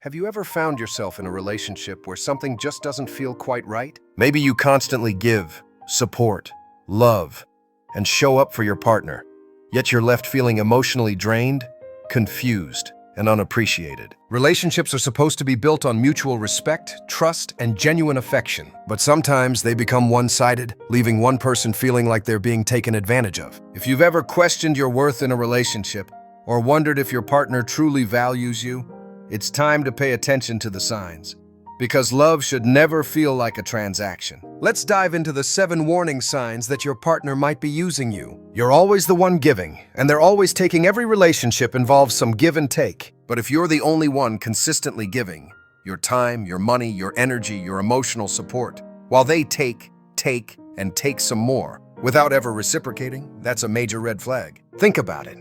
Have you ever found yourself in a relationship where something just doesn't feel quite right? Maybe you constantly give, support, love, and show up for your partner, yet you're left feeling emotionally drained, confused, and unappreciated. Relationships are supposed to be built on mutual respect, trust, and genuine affection, but sometimes they become one-sided, leaving one person feeling like they're being taken advantage of. If you've ever questioned your worth in a relationship, or wondered if your partner truly values you, it's time to pay attention to the signs, because love should never feel like a transaction. Let's dive into the 7 warning signs that your partner might be using you. You're always the one giving, and they're always taking. Every relationship involves some give and take. But if you're the only one consistently giving, your time, your money, your energy, your emotional support, while they take, and take some more, without ever reciprocating, that's a major red flag. Think about it.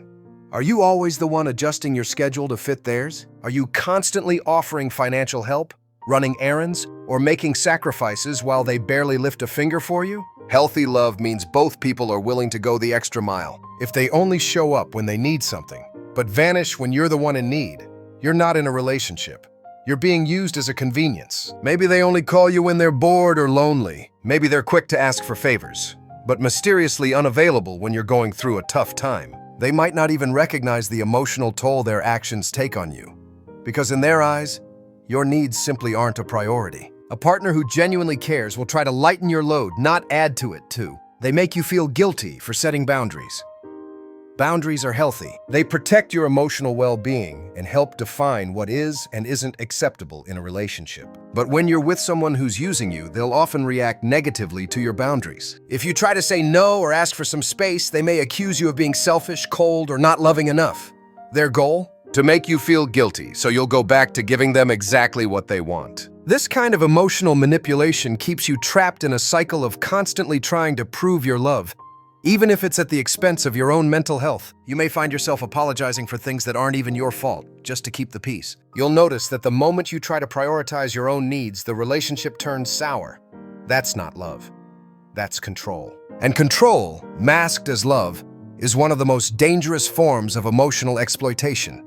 Are you always the one adjusting your schedule to fit theirs? Are you constantly offering financial help, running errands, or making sacrifices while they barely lift a finger for you? Healthy love means both people are willing to go the extra mile. If they only show up when they need something, but vanish when you're the one in need, you're not in a relationship. You're being used as a convenience. Maybe they only call you when they're bored or lonely. Maybe they're quick to ask for favors, but mysteriously unavailable when you're going through a tough time. They might not even recognize the emotional toll their actions take on you, because in their eyes, your needs simply aren't a priority. A partner who genuinely cares will try to lighten your load, not add to it too. They make you feel guilty for setting boundaries. Boundaries are healthy. They protect your emotional well-being and help define what is and isn't acceptable in a relationship. But when you're with someone who's using you, they'll often react negatively to your boundaries. If you try to say no or ask for some space, they may accuse you of being selfish, cold, or not loving enough. Their goal? To make you feel guilty, so you'll go back to giving them exactly what they want. This kind of emotional manipulation keeps you trapped in a cycle of constantly trying to prove your love, even if it's at the expense of your own mental health. You may find yourself apologizing for things that aren't even your fault, just to keep the peace. You'll notice that the moment you try to prioritize your own needs, the relationship turns sour. That's not love. That's control. And control, masked as love, is one of the most dangerous forms of emotional exploitation.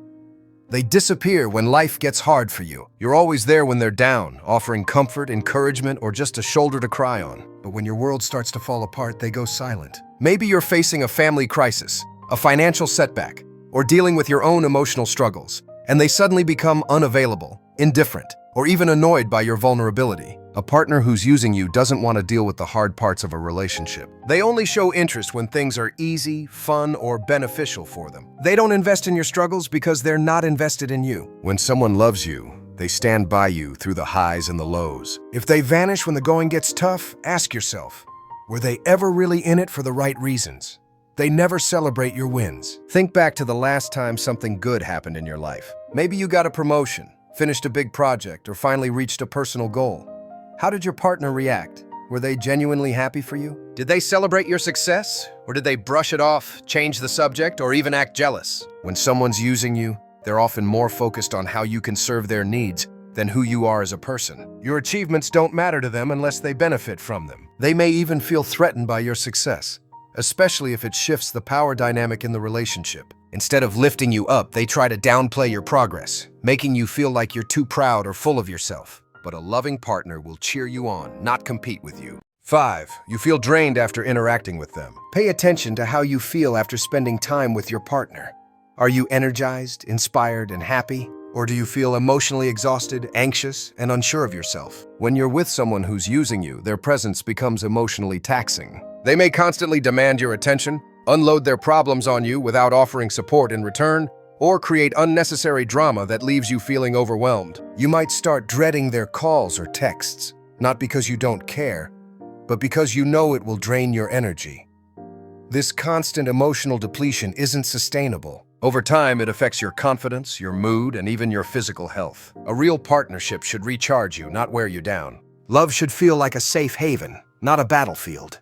They disappear when life gets hard for you. You're always there when they're down, offering comfort, encouragement, or just a shoulder to cry on. But when your world starts to fall apart, they go silent. Maybe you're facing a family crisis, a financial setback, or dealing with your own emotional struggles, and they suddenly become unavailable, indifferent, or even annoyed by your vulnerability. A partner who's using you doesn't want to deal with the hard parts of a relationship. They only show interest when things are easy, fun, or beneficial for them. They don't invest in your struggles because they're not invested in you. When someone loves you, they stand by you through the highs and the lows. If they vanish when the going gets tough, ask yourself, were they ever really in it for the right reasons? They never celebrate your wins. Think back to the last time something good happened in your life. Maybe you got a promotion, finished a big project, or finally reached a personal goal. How did your partner react? Were they genuinely happy for you? Did they celebrate your success? Or did they brush it off, change the subject, or even act jealous? When someone's using you, they're often more focused on how you can serve their needs than who you are as a person. Your achievements don't matter to them unless they benefit from them. They may even feel threatened by your success, especially if it shifts the power dynamic in the relationship. Instead of lifting you up, they try to downplay your progress, making you feel like you're too proud or full of yourself. But a loving partner will cheer you on, not compete with you. 5. You feel drained after interacting with them. Pay attention to how you feel after spending time with your partner. Are you energized, inspired, and happy? Or do you feel emotionally exhausted, anxious, and unsure of yourself? When you're with someone who's using you, their presence becomes emotionally taxing. They may constantly demand your attention, unload their problems on you without offering support in return, or create unnecessary drama that leaves you feeling overwhelmed. You might start dreading their calls or texts, not because you don't care, but because you know it will drain your energy. This constant emotional depletion isn't sustainable. Over time, it affects your confidence, your mood, and even your physical health. A real partnership should recharge you, not wear you down. Love should feel like a safe haven, not a battlefield.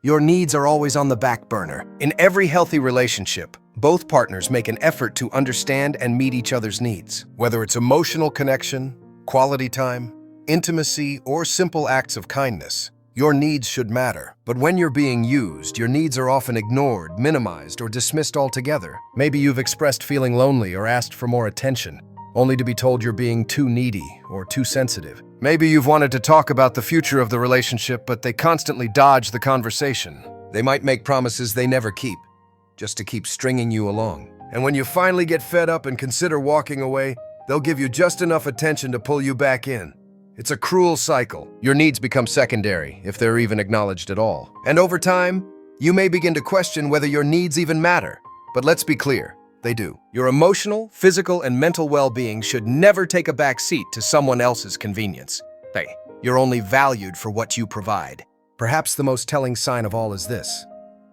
Your needs are always on the back burner. In every healthy relationship, both partners make an effort to understand and meet each other's needs. Whether it's emotional connection, quality time, intimacy, or simple acts of kindness, your needs should matter. But when you're being used, your needs are often ignored, minimized, or dismissed altogether. Maybe you've expressed feeling lonely or asked for more attention, only to be told you're being too needy or too sensitive. Maybe you've wanted to talk about the future of the relationship, but they constantly dodge the conversation. They might make promises they never keep, just to keep stringing you along. And when you finally get fed up and consider walking away, they'll give you just enough attention to pull you back in. It's a cruel cycle. Your needs become secondary, if they're even acknowledged at all. And over time, you may begin to question whether your needs even matter. But let's be clear, they do. Your emotional, physical, and mental well-being should never take a back seat to someone else's convenience. Hey, you're only valued for what you provide. Perhaps the most telling sign of all is this.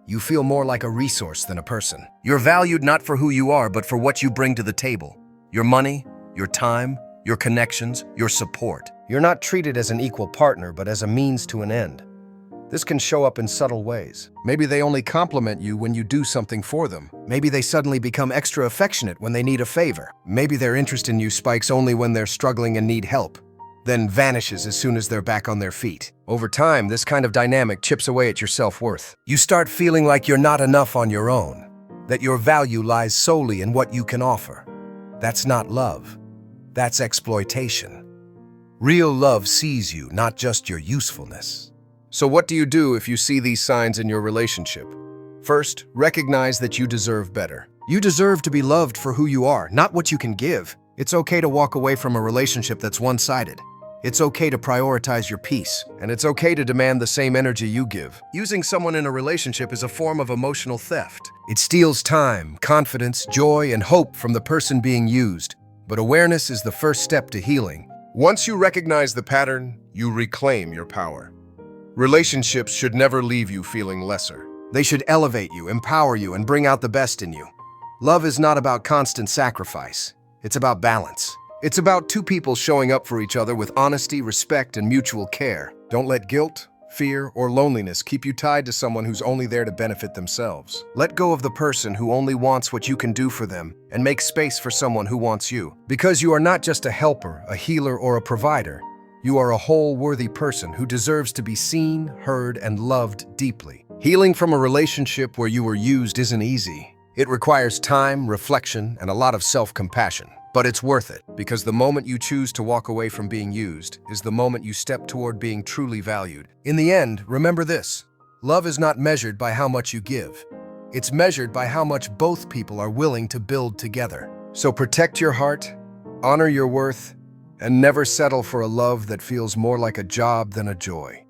You feel more like a resource than a person. You're valued not for who you are, but for what you bring to the table. Your money, your time, your connections, your support. You're not treated as an equal partner, but as a means to an end. This can show up in subtle ways. Maybe they only compliment you when you do something for them. Maybe they suddenly become extra affectionate when they need a favor. Maybe their interest in you spikes only when they're struggling and need help, then vanishes as soon as they're back on their feet. Over time, this kind of dynamic chips away at your self-worth. You start feeling like you're not enough on your own, that your value lies solely in what you can offer. That's not love. That's exploitation. Real love sees you, not just your usefulness. So what do you do if you see these signs in your relationship? First, recognize that you deserve better. You deserve to be loved for who you are, not what you can give. It's okay to walk away from a relationship that's one-sided. It's okay to prioritize your peace, and it's okay to demand the same energy you give. Using someone in a relationship is a form of emotional theft. It steals time, confidence, joy, and hope from the person being used. But awareness is the first step to healing. Once you recognize the pattern, you reclaim your power. Relationships should never leave you feeling lesser. They should elevate you, empower you, and bring out the best in you. Love is not about constant sacrifice. It's about balance. It's about two people showing up for each other with honesty, respect, and mutual care. Don't let guilt, fear, or loneliness keep you tied to someone who's only there to benefit themselves. Let go of the person who only wants what you can do for them and make space for someone who wants you. Because you are not just a helper, a healer, or a provider. You are a whole, worthy person who deserves to be seen, heard, and loved deeply. Healing from a relationship where you were used isn't easy. It requires time, reflection, and a lot of self-compassion. But it's worth it, because the moment you choose to walk away from being used is the moment you step toward being truly valued. In the end, remember this. Love is not measured by how much you give. It's measured by how much both people are willing to build together. So protect your heart, honor your worth, and never settle for a love that feels more like a job than a joy.